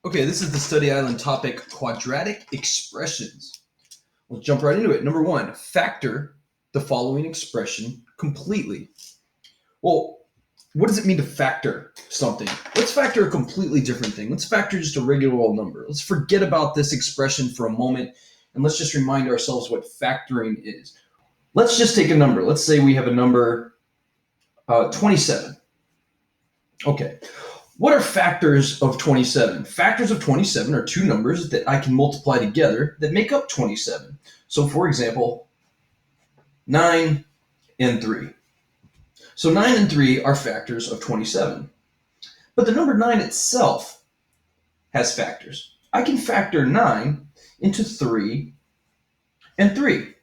Okay, this is the study island topic, quadratic expressions. We'll jump right into it. Number one, factor the following expression completely. Well, what does it mean to factor something? Let's factor a completely different thing. Let's factor just a regular old number. Let's forget about this expression for a moment, and let's just remind ourselves what factoring is. Let's just take a number. Let's say we have a number 27. Okay. What are factors of 27? Factors of 27 are two numbers that I can multiply together that make up 27. So for example, 9 and 3. So 9 and 3 are factors of 27. But the number 9 itself has factors. I can factor 9 into 3 and 3.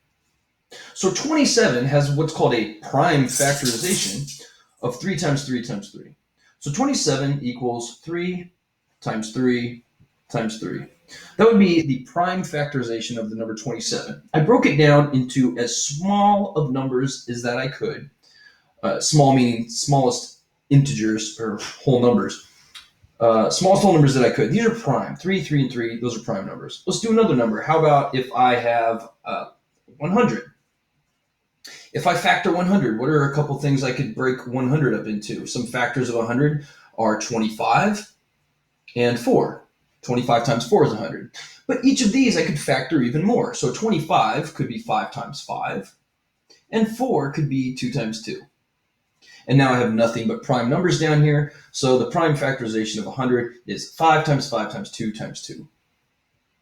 So 27 has what's called a prime factorization of 3 times 3 times 3. So 27 equals 3 times 3 times 3. That would be the prime factorization of the number 27. I broke it down into as small of numbers as that I could. Small meaning smallest integers or whole numbers. Smallest whole numbers that I could. These are prime. 3, 3, and 3, those are prime numbers. Let's do another number. How about if I have 100? If I factor 100, what are a couple things I could break 100 up into? Some factors of 100 are 25 and 4. 25 times 4 is 100. But each of these I could factor even more. So 25 could be 5 times 5, and 4 could be 2 times 2. And now I have nothing but prime numbers down here. So the prime factorization of 100 is 5 times 5 times 2 times 2.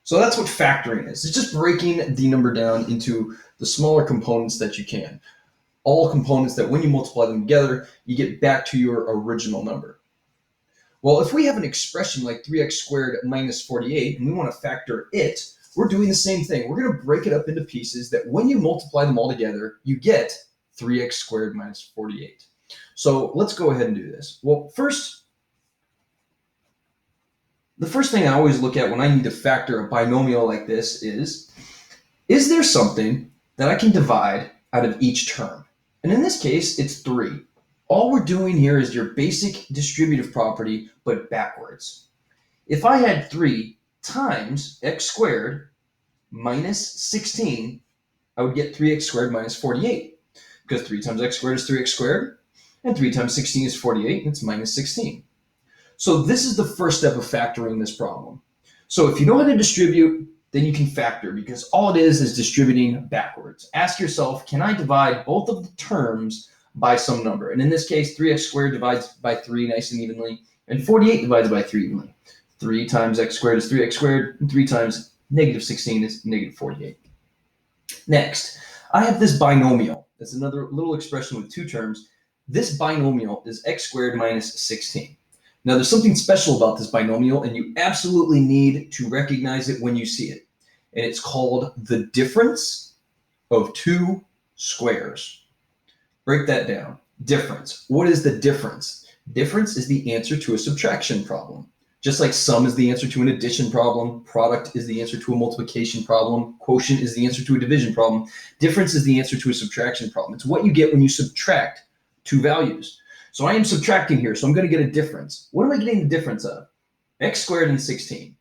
So that's what factoring is. It's just breaking the number down into the smaller components that you can. All components that when you multiply them together, you get back to your original number. Well, if we have an expression like 3x squared minus 48 and we want to factor it, we're doing the same thing. We're going to break it up into pieces that when you multiply them all together, you get 3x squared minus 48. So let's go ahead and do this. Well, the first thing I always look at when I need to factor a binomial like this is there something that I can divide out of each term? And in this case, it's 3. All we're doing here is your basic distributive property, but backwards. If I had 3 times x squared minus 16, I would get 3x squared minus 48. Because 3 times x squared is 3x squared, and 3 times 16 is 48, and it's minus 16. So this is the first step of factoring this problem. So if you know how to distribute, then you can factor, because all it is distributing backwards. Ask yourself, can I divide both of the terms by some number? And in this case, 3x squared divides by 3 nice and evenly, and 48 divides by 3 evenly. 3 times x squared is 3x squared, and 3 times negative 16 is negative 48. Next, I have this binomial. That's another little expression with two terms. This binomial is x squared minus 16. Now, there's something special about this binomial, and you absolutely need to recognize it when you see it. And it's called the difference of two squares. Break that down. Difference. What is the difference? Difference is the answer to a subtraction problem. Just like sum is the answer to an addition problem, product is the answer to a multiplication problem, quotient is the answer to a division problem, difference is the answer to a subtraction problem. It's what you get when you subtract two values. So I am subtracting here, so I'm going to get a difference. What am I getting the difference of? X squared and 16.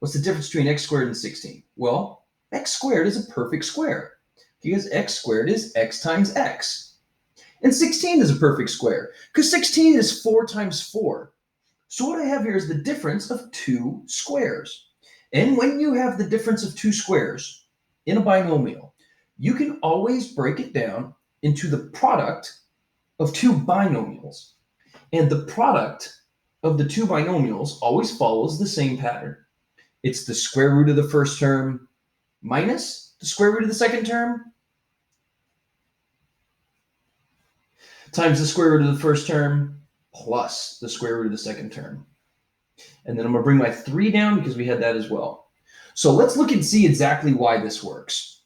What's the difference between x squared and 16? Well, x squared is a perfect square because x squared is x times x. And 16 is a perfect square because 16 is 4 times 4. So what I have here is the difference of two squares. And when you have the difference of two squares in a binomial, you can always break it down into the product of two binomials. And the product of the two binomials always follows the same pattern. It's the square root of the first term minus the square root of the second term times the square root of the first term plus the square root of the second term. And then I'm going to bring my 3 down because we had that as well. So let's look and see exactly why this works.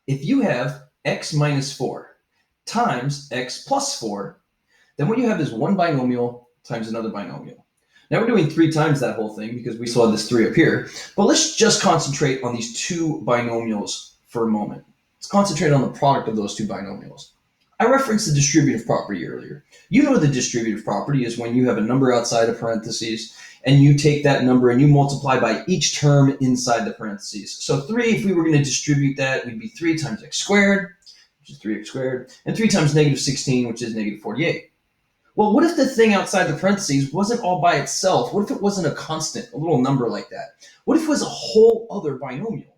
If you have x minus 4 times x plus 4, then what you have is one binomial times another binomial. Now we're doing 3 times that whole thing because we still have this 3 up here. But let's just concentrate on these two binomials for a moment. Let's concentrate on the product of those two binomials. I referenced the distributive property earlier. You know the distributive property is when you have a number outside of parentheses and you take that number and you multiply by each term inside the parentheses. So 3, if we were going to distribute that, would be 3 times x squared, which is 3x squared, and 3 times negative 16, which is negative 48. Well, what if the thing outside the parentheses wasn't all by itself? What if it wasn't a constant, a little number like that? What if it was a whole other binomial?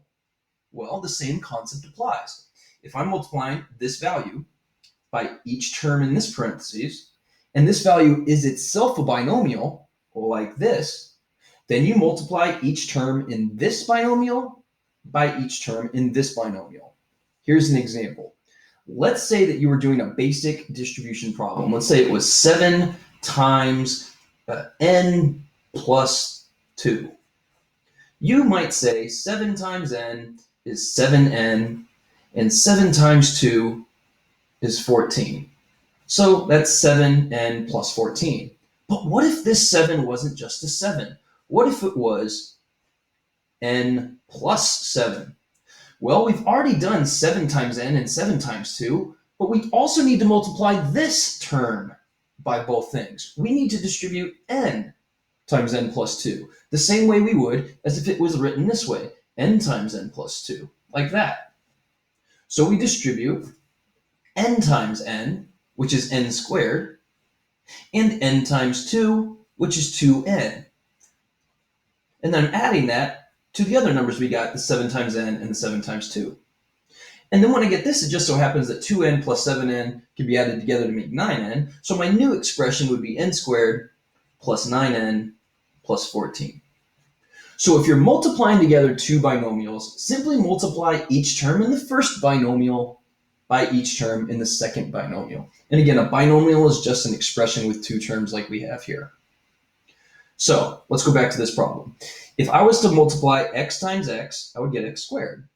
Well, the same concept applies. If I'm multiplying this value by each term in this parentheses, and this value is itself a binomial, like this, then you multiply each term in this binomial by each term in this binomial. Here's an example. Let's say that you were doing a basic distribution problem. Let's say it was 7 times n plus 2. You might say 7 times n is 7n, and 7 times 2 is 14. So that's 7n plus 14. But what if this 7 wasn't just a 7? What if it was n plus 7? Well, we've already done 7 times n and 7 times 2, but we also need to multiply this term by both things. We need to distribute n times n plus 2, the same way we would as if it was written this way, n times n plus 2, like that. So we distribute n times n, which is n squared, and n times 2, which is 2n. And then I'm adding that to the other numbers we got, the 7 times n and the 7 times 2. And then when I get this, it just so happens that 2n plus 7n can be added together to make 9n. So my new expression would be n squared plus 9n plus 14. So if you're multiplying together two binomials, simply multiply each term in the first binomial by each term in the second binomial. And again, a binomial is just an expression with two terms like we have here. So let's go back to this problem. If I was to multiply x times x, I would get x squared.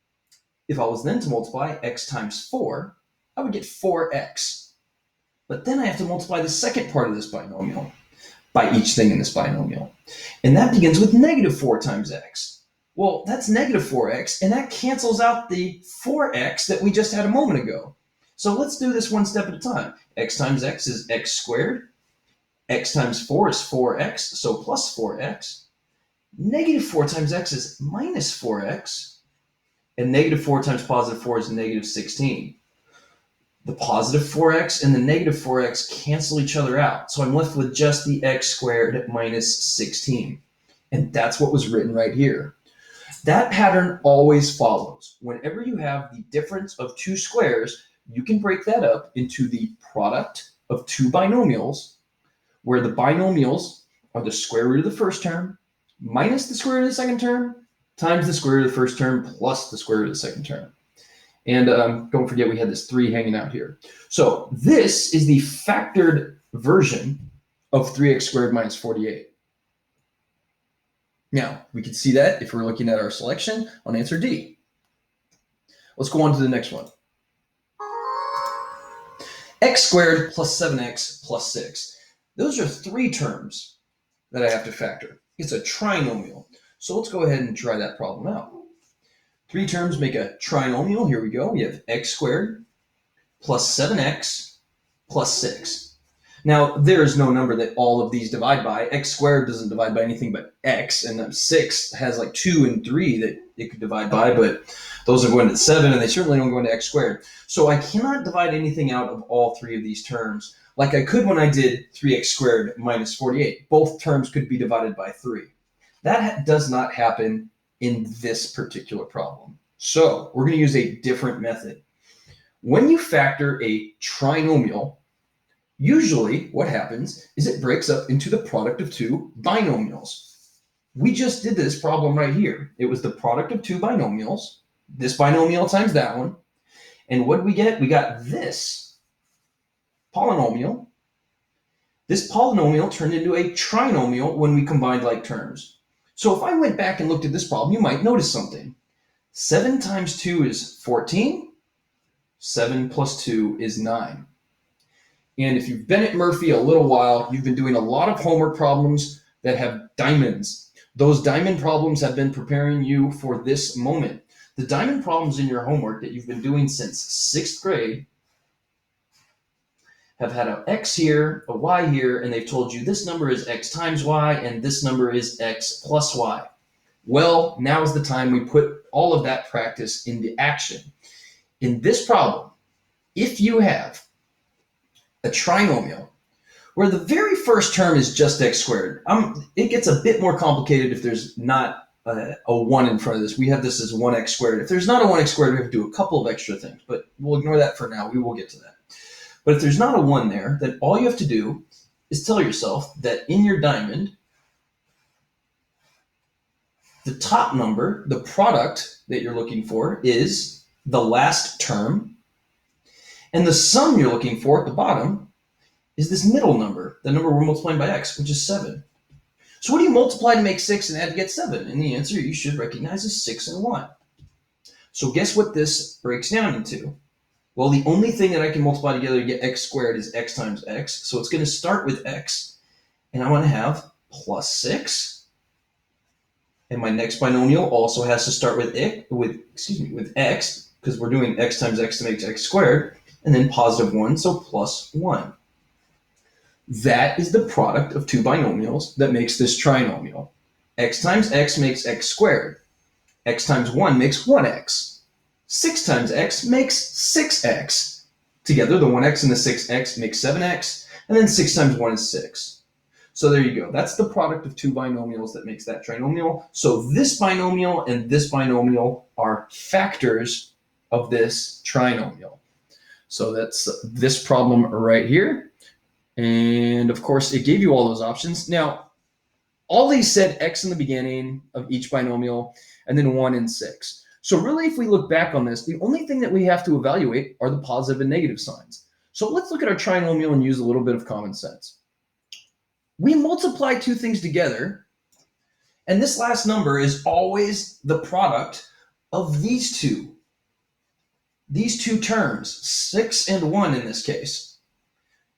If I was then to multiply x times 4, I would get 4x. But then I have to multiply the second part of this binomial by each thing in this binomial. And that begins with negative 4 times x. Well, that's negative 4x, and that cancels out the 4x that we just had a moment ago. So let's do this one step at a time. X times x is x squared. X times 4 is 4x, so plus 4x. Negative 4 times x is minus 4x. And negative 4 times positive 4 is negative 16. The positive 4x and the negative 4x cancel each other out. So I'm left with just the x squared minus 16. And that's what was written right here. That pattern always follows. Whenever you have the difference of two squares, you can break that up into the product of two binomials, where the binomials are the square root of the first term minus the square root of the second term times the square root of the first term plus the square root of the second term. And don't forget we had this 3 hanging out here. So this is the factored version of 3x squared minus 48. Now, we can see that if we're looking at our selection on answer D. Let's go on to the next one. X squared plus 7x plus 6. Those are 3 terms that I have to factor. It's a trinomial. So let's go ahead and try that problem out. 3 terms make a trinomial. Here we go. We have x squared plus 7x plus 6. Now, there is no number that all of these divide by. X squared doesn't divide by anything but x, and 6 has like 2 and 3 that it could divide by, but those are going to 7, and they certainly don't go into x squared. So I cannot divide anything out of all 3 of these terms like I could when I did 3x squared minus 48. Both terms could be divided by 3. That does not happen in this particular problem. So we're going to use a different method. When you factor a trinomial, usually what happens is it breaks up into the product of 2 binomials. We just did this problem right here. It was the product of 2 binomials, this binomial times that one. And what did we get? We got this polynomial. This polynomial turned into a trinomial when we combined like terms. So if I went back and looked at this problem, you might notice something. 7 times 2 is 14. 7 plus 2 is 9. And if you've been at Murphy a little while, you've been doing a lot of homework problems that have diamonds. Those diamond problems have been preparing you for this moment. The diamond problems in your homework that you've been doing since 6th grade have had an x here, a y here, and they've told you this number is x times y and this number is x plus y. Well, now is the time we put all of that practice into action. In this problem, if you have a trinomial where the very first term is just x squared, it gets a bit more complicated if there's not a 1 in front of this. We have this as 1x squared. If there's not a 1x squared, we have to do a couple of extra things, but we'll ignore that for now. We will get to that. But if there's not a 1 there, then all you have to do is tell yourself that in your diamond, the top number, the product that you're looking for, is the last term, and the sum you're looking for at the bottom is this middle number, the number we're multiplying by x, which is 7. So what do you multiply to make 6 and add to get 7? And the answer you should recognize is 6 and 1. So guess what this breaks down into? Well, the only thing that I can multiply together to get x squared is x times x. So it's going to start with x, and I want to have plus 6. And my next binomial also has to start with x, because we're doing x times x to make x squared, and then positive 1, so plus 1. That is the product of two binomials that makes this trinomial. X times x makes x squared. X times 1 makes 1x. 6 times x makes 6x. Together, the 1x and the 6x make 7x, and then 6 times 1 is 6. So there you go. That's the product of two binomials that makes that trinomial. So this binomial and this binomial are factors of this trinomial. So that's this problem right here. And of course, it gave you all those options. Now, all these said x in the beginning of each binomial, and then 1 and 6. So really, if we look back on this, the only thing that we have to evaluate are the positive and negative signs. So let's look at our trinomial and use a little bit of common sense. We multiply two things together, and this last number is always the product of these two terms, 6 and 1 in this case.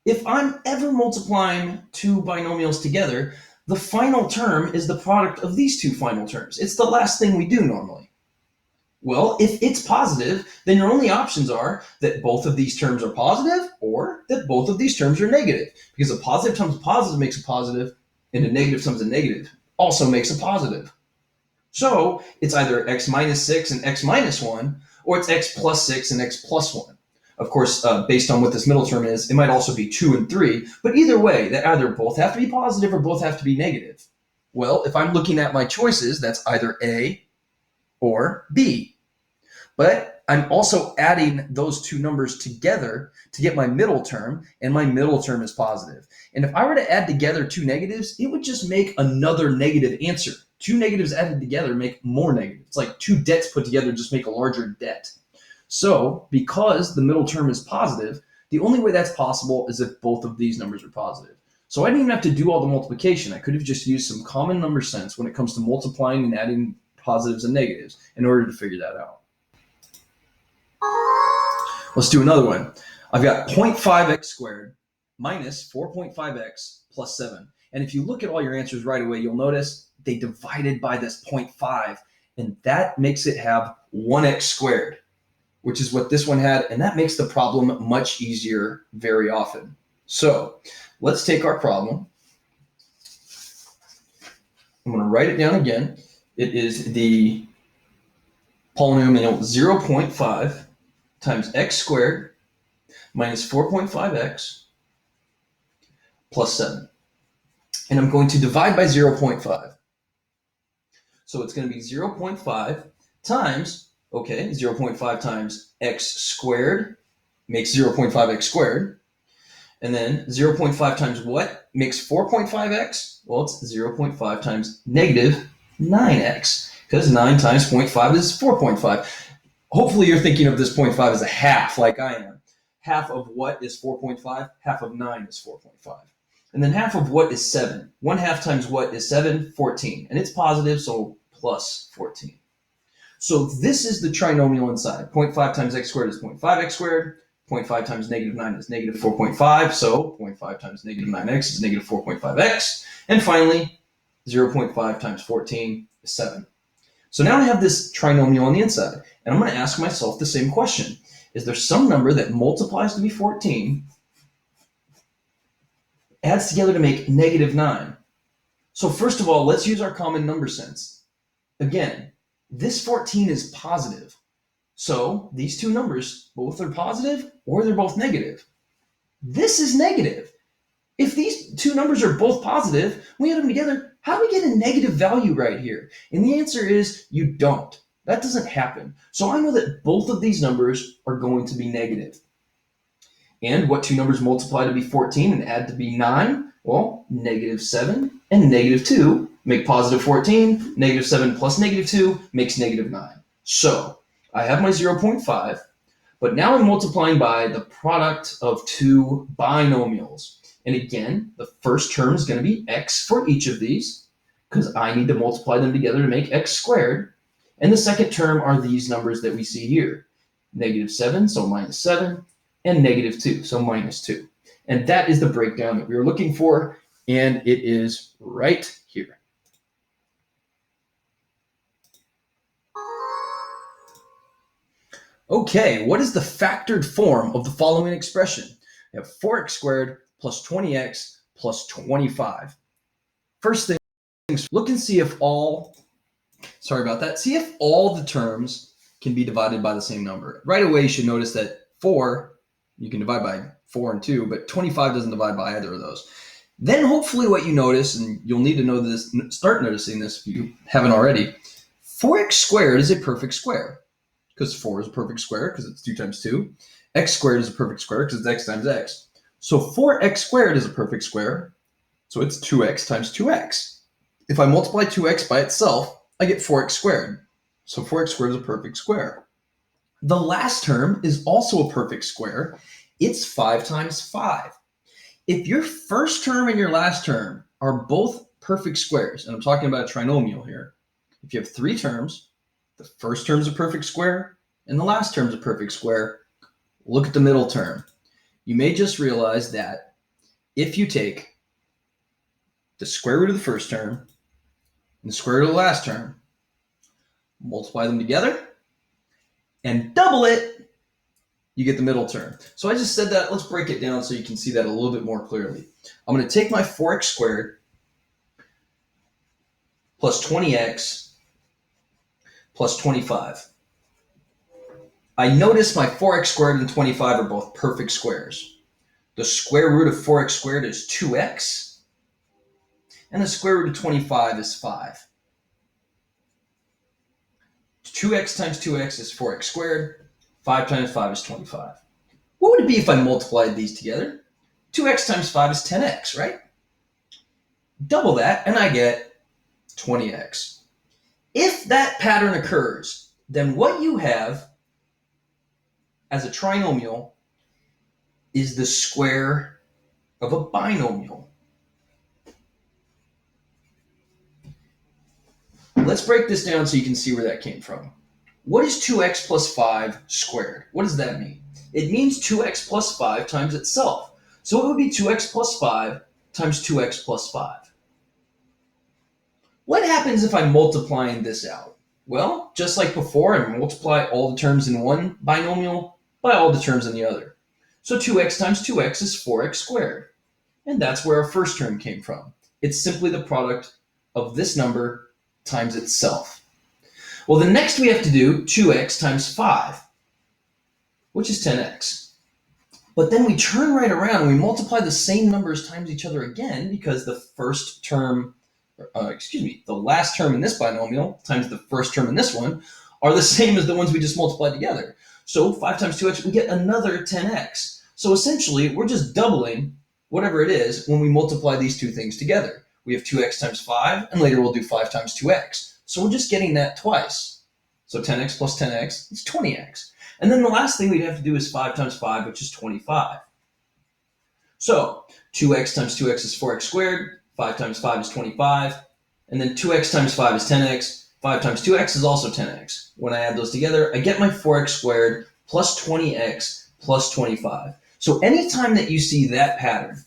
If I'm ever multiplying two binomials together, the final term is the product of these two final terms. It's the last thing we do normally. Well, if it's positive, then your only options are that both of these terms are positive or that both of these terms are negative. Because a positive times a positive makes a positive, and a negative times a negative also makes a positive. So it's either x minus 6 and x minus 1, or it's x plus 6 and x plus 1. Of course, based on what this middle term is, it might also be 2 and 3. But either way, they either both have to be positive or both have to be negative. Well, if I'm looking at my choices, that's either A or B. But I'm also adding those two numbers together to get my middle term, and my middle term is positive. And if I were to add together two negatives, it would just make another negative answer. Two negatives added together make more negative. It's like two debts put together just make a larger debt. So because the middle term is positive, the only way that's possible is if both of these numbers are positive. So I didn't even have to do all the multiplication. I could have just used some common number sense when it comes to multiplying and adding positives and negatives in order to figure that out. Let's do another one. I've got 0.5x squared minus 4.5x plus 7. And if you look at all your answers right away, you'll notice they divided by this 0.5, and that makes it have 1x squared, which is what this one had, and that makes the problem much easier very often. So let's take our problem. I'm going to write it down again. It is the polynomial 0.5 times x squared minus 4.5x plus 7. And I'm going to divide by 0.5. So it's going to be 0.5 times, 0.5 times x squared makes 0.5x squared. And then 0.5 times what makes 4.5x? Well, it's 0.5 times negative 9x, because 9 times 0.5 is 4.5. Hopefully you're thinking of this 0.5 as a half, like I am. Half of what is 4.5? Half of 9 is 4.5. And then half of what is 7? 1/2 times what is 7? 14. And it's positive, so plus 14. So this is the trinomial inside. 0.5 times x squared is 0.5x squared. 0.5 times negative 9 is negative 4.5. So 0.5 times negative 9x is negative 4.5x. And finally, 0.5 times 14 is 7. So now I have this trinomial on the inside, and I'm going to ask myself the same question. Is there some number that multiplies to be 14 adds together to make -9. So first of all, let's use our common number sense. Again, this 14 is positive. So these two numbers, both are positive or they're both negative. This is negative. If these two numbers are both positive, we add them together, how do we get a negative value right here? And the answer is you don't. That doesn't happen. So I know that both of these numbers are going to be negative. And what two numbers multiply to be 14 and add to be 9? Well, -7 and -2 make positive 14. -7 plus -2 makes -9. So I have my 0.5, but now I'm multiplying by the product of two binomials. And again, the first term is going to be x for each of these, because I need to multiply them together to make x squared. And the second term are these numbers that we see here. -7, so -7, and -2, so -2. And that is the breakdown that we were looking for, and it is right here. Okay, what is the factored form of the following expression? We have 4x squared plus 20x plus 25. First things, look and see if all, see if all the terms can be divided by the same number. Right away, you should notice that 4, you can divide by 4 and 2, but 25 doesn't divide by either of those. Then hopefully what you notice, and you'll need to know this, start noticing this if you haven't already, 4x squared is a perfect square, because 4 is a perfect square because it's 2 times 2. X squared is a perfect square because it's x times x. So 4x squared is a perfect square, so it's 2x times 2x. If I multiply 2x by itself, I get 4x squared. So 4x squared is a perfect square. The last term is also a perfect square. It's 5 times 5. If your first term and your last term are both perfect squares, and I'm talking about a trinomial here, if you have 3 terms, the first term is a perfect square, and the last term is a perfect square, look at the middle term. You may just realize that if you take the square root of the first term and the square root of the last term, multiply them together, and double it, you get the middle term. So I just said that. Let's break it down so you can see that a little bit more clearly. I'm going to take my 4x squared plus 20x plus 25. I notice my 4x squared and 25 are both perfect squares. The square root of 4x squared is 2x, and the square root of 25 is 5. 2x times 2x is 4x squared. 5 times 5 is 25. What would it be if I multiplied these together? 2x times 5 is 10x, right? Double that, and I get 20x. If that pattern occurs, then what you have as a trinomial is the square of a binomial. Let's break this down so you can see where that came from. What is 2x plus 5 squared? What does that mean? It means 2x plus 5 times itself. So it would be 2x plus 5 times 2x plus 5. What happens if I'm multiplying this out? Well, just like before, I multiply all the terms in one binomial by all the terms in the other. So 2x times 2x is 4x squared. And that's where our first term came from. It's simply the product of this number times itself. Well, the next we have to do 2x times 5, which is 10x. But then we turn right around and we multiply the same numbers times each other again, because the first term, the last term in this binomial times the first term in this one are the same as the ones we just multiplied together. So 5 times 2x, we get another 10x. So essentially, we're just doubling whatever it is when we multiply these two things together. We have 2x times 5, and later we'll do 5 times 2x. So we're just getting that twice. So 10x plus 10x is 20x. And then the last thing we'd have to do is 5 times 5, which is 25. So 2x times 2x is 4x squared, 5 times 5 is 25, and then 2x times 5 is 10x, 5 times 2x is also 10x. When I add those together, I get my 4x squared plus 20x plus 25. So anytime that you see that pattern,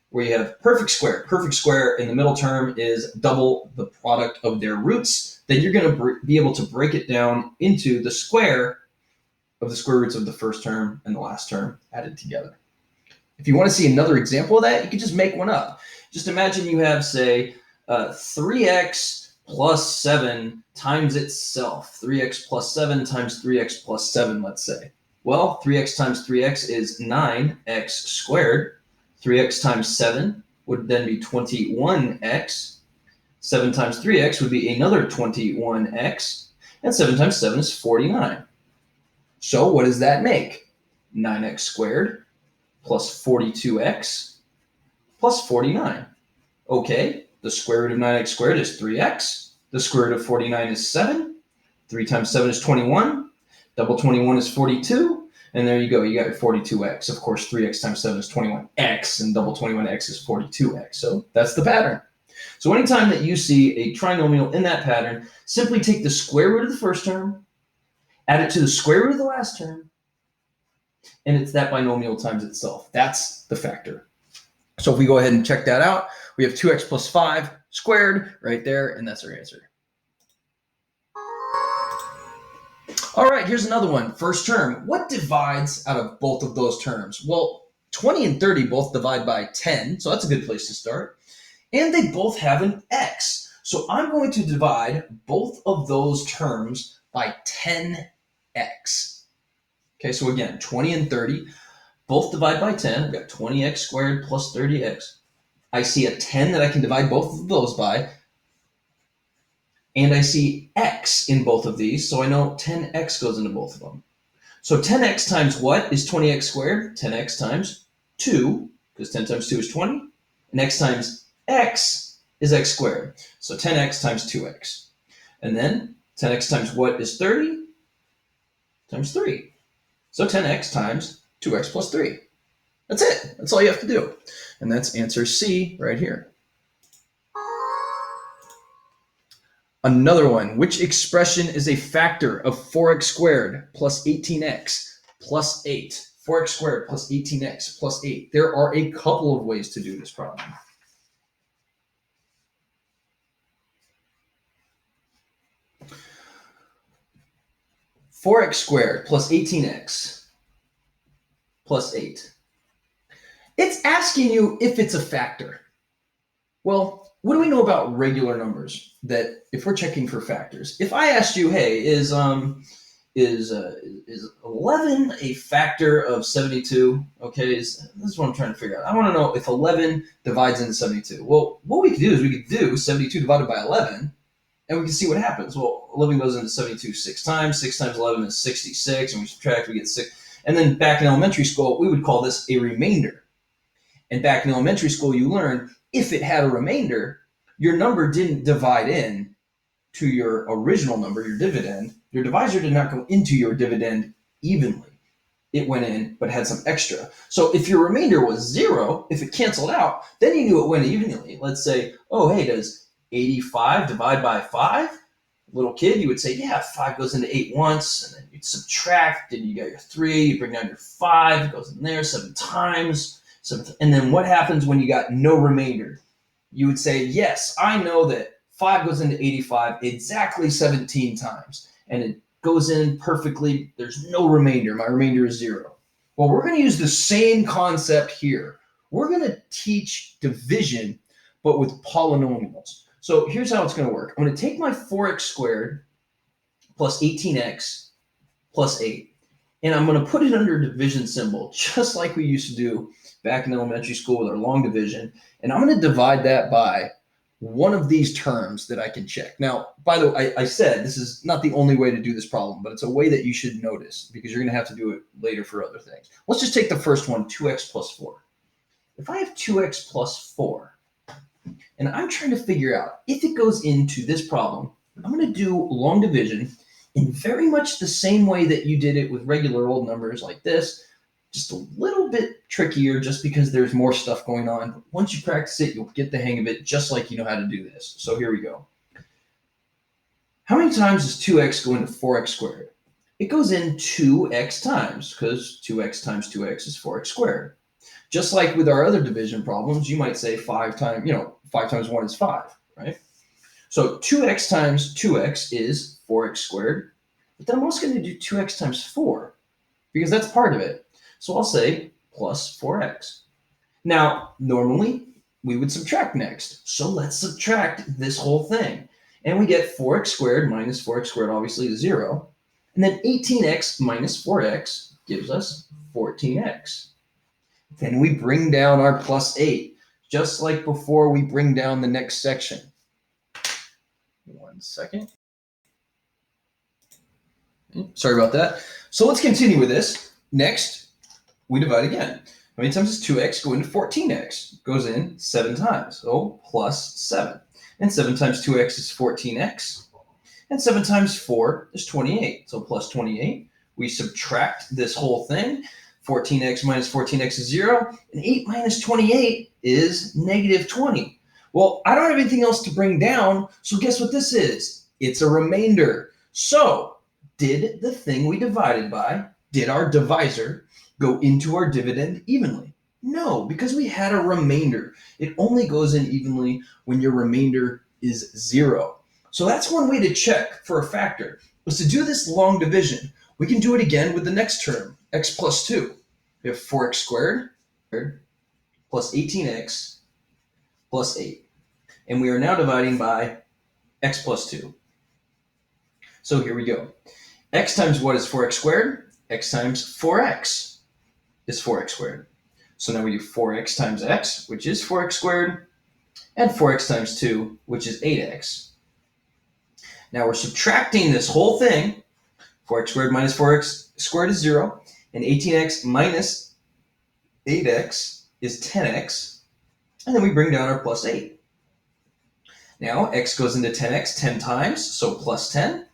where you have perfect square in the middle term is double the product of their roots, then you're going to be able to break it down into the square of the square roots of the first term and the last term added together. If you want to see another example of that, you can just make one up. Just imagine you have, say, 3x plus 7 times itself. 3x plus 7 times 3x plus 7, let's say. Well, 3x times 3x is 9x squared. 3x times 7 would then be 21x. 7 times 3x would be another 21x. And 7 times 7 is 49. So what does that make? 9x squared plus 42x plus 49. Okay, the square root of 9x squared is 3x. The square root of 49 is 7. 3 times 7 is 21. Double 21 is 42. And there you go. You got your 42x. Of course, 3x times 7 is 21x, and double 21x is 42x. So that's the pattern. So anytime that you see a trinomial in that pattern, simply take the square root of the first term, add it to the square root of the last term, and it's that binomial times itself. That's the factor. So if we go ahead and check that out, we have 2x plus 5 squared right there, and that's our answer. All right, here's another one. First term. What divides out of both of those terms? Well, 20 and 30 both divide by 10, so that's a good place to start. And they both have an x. So I'm going to divide both of those terms by 10x. Okay, so again, 20 and 30 both divide by 10. I've got 20x squared plus 30x. I see a 10 that I can divide both of those by. And I see x in both of these, so I know 10x goes into both of them. So 10x times what is 20x squared? 10x times 2, because 10 times 2 is 20. And x times x is x squared. So 10x times 2x. And then 10x times what is 30? Times 3. So 10x times 2x plus 3. That's it. That's all you have to do. And that's answer C right here. Another one, which expression is a factor of 4x squared plus 18x plus 8? 4x squared plus 18x plus 8. There are a couple of ways to do this problem. (4x squared plus 18x plus 8). It's asking you if it's a factor. Well, what do we know about regular numbers that if we're checking for factors? If I asked you, hey, is 11 a factor of 72? Okay, this is what I'm trying to figure out. I want to know if 11 divides into 72. Well, what we could do is we could do 72 divided by 11, and we can see what happens. Well, 11 goes into 72 6 times. 6 times 11 is 66, and we subtract, we get 6. And then back in elementary school, we would call this a remainder. And back in elementary school, you learned if it had a remainder, your number didn't divide in to your original number, your dividend. Your divisor did not go into your dividend evenly. It went in, but had some extra. So if your remainder was 0, if it canceled out, then you knew it went evenly. Let's say, oh, hey, does 85 divide by 5? Little kid, you would say, yeah, 5 goes into 8 once, and then you'd subtract, and you got your 3, you bring down your 5, it goes in there 7 times. And then what happens when you got no remainder? You would say, yes, I know that 5 goes into 85 exactly 17 times. And it goes in perfectly. There's no remainder. My remainder is 0. Well, we're going to use the same concept here. We're going to teach division, but with polynomials. So here's how it's going to work. I'm going to take my 4x squared plus 18x plus 8. And I'm going to put it under division symbol, just like we used to do back in elementary school with our long division. And I'm going to divide that by one of these terms that I can check. Now, by the way, I said this is not the only way to do this problem, but it's a way that you should notice because you're going to have to do it later for other things. Let's just take the first one, 2x plus 4. If I have 2x plus 4, and I'm trying to figure out if it goes into this problem, I'm going to do long division in very much the same way that you did it with regular old numbers like this, just a little bit trickier just because there's more stuff going on. But once you practice it, you'll get the hang of it just like you know how to do this. So here we go. How many times does 2x go into 4x squared? It goes in 2x times because 2x times 2x is 4x squared. Just like with our other division problems, you might say 5 times 1 is 5, right? So 2x times 2x is 4x squared. But then I'm also going to do 2x times 4 because that's part of it. So I'll say plus 4x. Now, normally we would subtract next. So let's subtract this whole thing. And we get 4x squared minus 4x squared obviously is 0. And then 18x minus 4x gives us 14x. Then we bring down our plus 8, just like before we bring down the next section. 1 second. Sorry about that. So let's continue with this. Next, we divide again. How many times is 2x go into 14x? Goes in 7 times. So plus 7. And 7 times 2x is 14x. And 7 times 4 is 28. So plus 28. We subtract this whole thing. 14x minus 14x is 0. And 8 minus 28 is negative 20. Well, I don't have anything else to bring down. So guess what this is? It's a remainder. So did the thing we divided by, did our divisor go into our dividend evenly? No, because we had a remainder. It only goes in evenly when your remainder is 0. So that's one way to check for a factor, is to do this long division. We can do it again with the next term, x plus 2. We have 4x squared plus 18x plus 8. And we are now dividing by x plus 2. So here we go. X times what is 4x squared? X times 4x is 4x squared. So now we do 4x times x, which is 4x squared, and 4x times 2, which is 8x. Now we're subtracting this whole thing. 4x squared minus 4x squared is 0, and 18x minus 8x is 10x, and then we bring down our plus 8. Now x goes into 10x 10 times, so plus 10.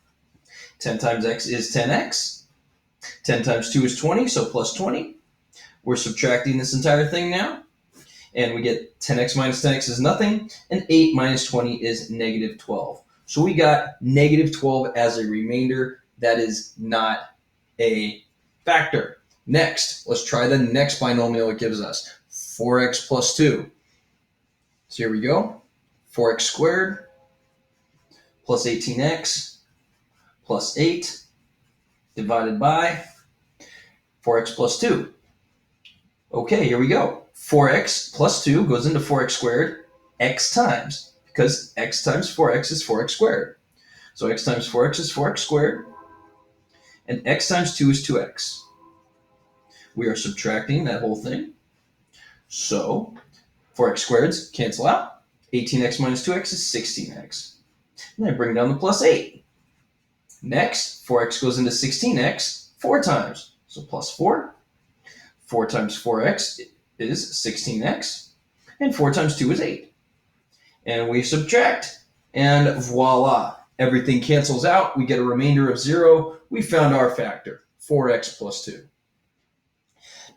10 times x is 10x. 10 times 2 is 20, so plus 20. We're subtracting this entire thing now, and we get 10x minus 10x is nothing, and 8 minus 20 is negative 12. So we got negative 12 as a remainder. That is not a factor. Next, let's try the next binomial it gives us, 4x plus 2. So here we go, 4x squared plus 18x plus 8 divided by 4x plus 2. Okay, here we go. 4x plus 2 goes into 4x squared x times, because x times 4x is 4x squared. So x times 4x is 4x squared, and x times 2 is 2x. We are subtracting that whole thing. So 4x squareds cancel out. 18x minus 2x is 16x. And then I bring down the plus 8. Next, 4x goes into 16x 4 times. So plus 4. 4 times 4x is 16x. And 4 times 2 is 8. And we subtract, and voila. Everything cancels out. We get a remainder of 0. We found our factor, 4x plus 2.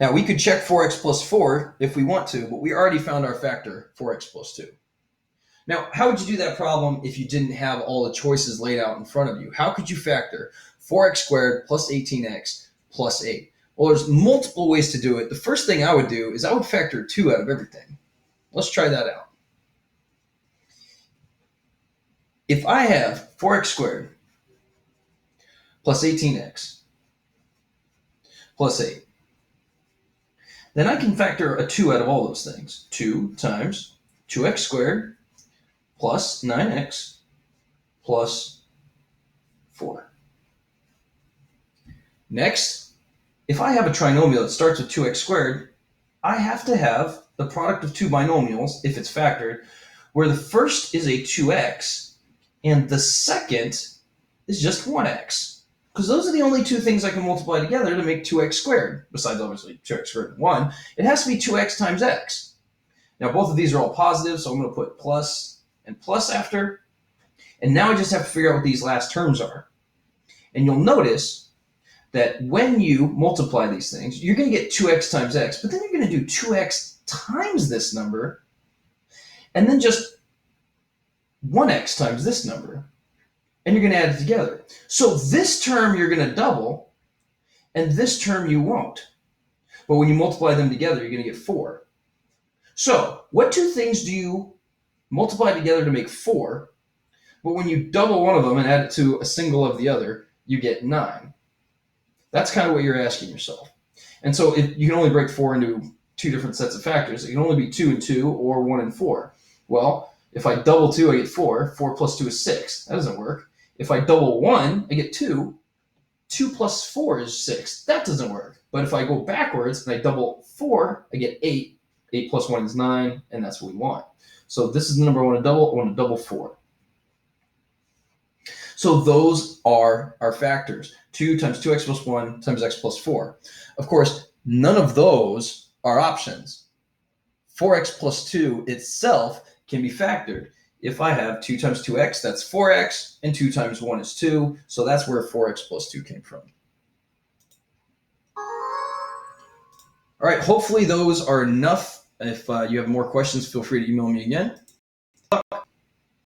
Now, we could check 4x plus 4 if we want to, but we already found our factor, 4x plus 2. Now, how would you do that problem if you didn't have all the choices laid out in front of you? How could you factor 4x squared plus 18x plus 8? Well, there's multiple ways to do it. The first thing I would do is I would factor 2 out of everything. Let's try that out. If I have 4x squared plus 18x plus 8, then I can factor a 2 out of all those things. 2 times 2x squared plus 9x plus 4. Next, if I have a trinomial that starts with 2x squared, I have to have the product of two binomials, if it's factored, where the first is a 2x and the second is just 1x. Because those are the only two things I can multiply together to make 2x squared, besides obviously 2x squared and 1. It has to be 2x times x. Now both of these are all positive, so I'm going to put plus and plus after. And now I just have to figure out what these last terms are. And you'll notice that when you multiply these things, you're going to get 2x times x, but then you're going to do 2x times this number, and then just 1x times this number, and you're going to add it together. So this term you're going to double, and this term you won't. But when you multiply them together, you're going to get 4. So what two things do you multiply together to make 4, but when you double one of them and add it to a single of the other, you get 9? That's kind of what you're asking yourself. And so if you can only break 4 into two different sets of factors. It can only be 2 and 2 or 1 and 4. Well, if I double 2, I get 4. 4 plus 2 is 6. That doesn't work. If I double 1, I get 2. 2 plus 4 is 6. That doesn't work. But if I go backwards and I double 4, I get 8. 8 plus 1 is 9, and that's what we want. So this is the number I want to double. I want to double 4. So those are our factors. 2 times 2x plus 1 times x plus 4. Of course, none of those are options. 4x plus 2 itself can be factored. If I have 2 times 2x, that's 4x, and 2 times 1 is 2. So that's where 4x plus 2 came from. All right, hopefully those are enough. If you have more questions, feel free to email me again.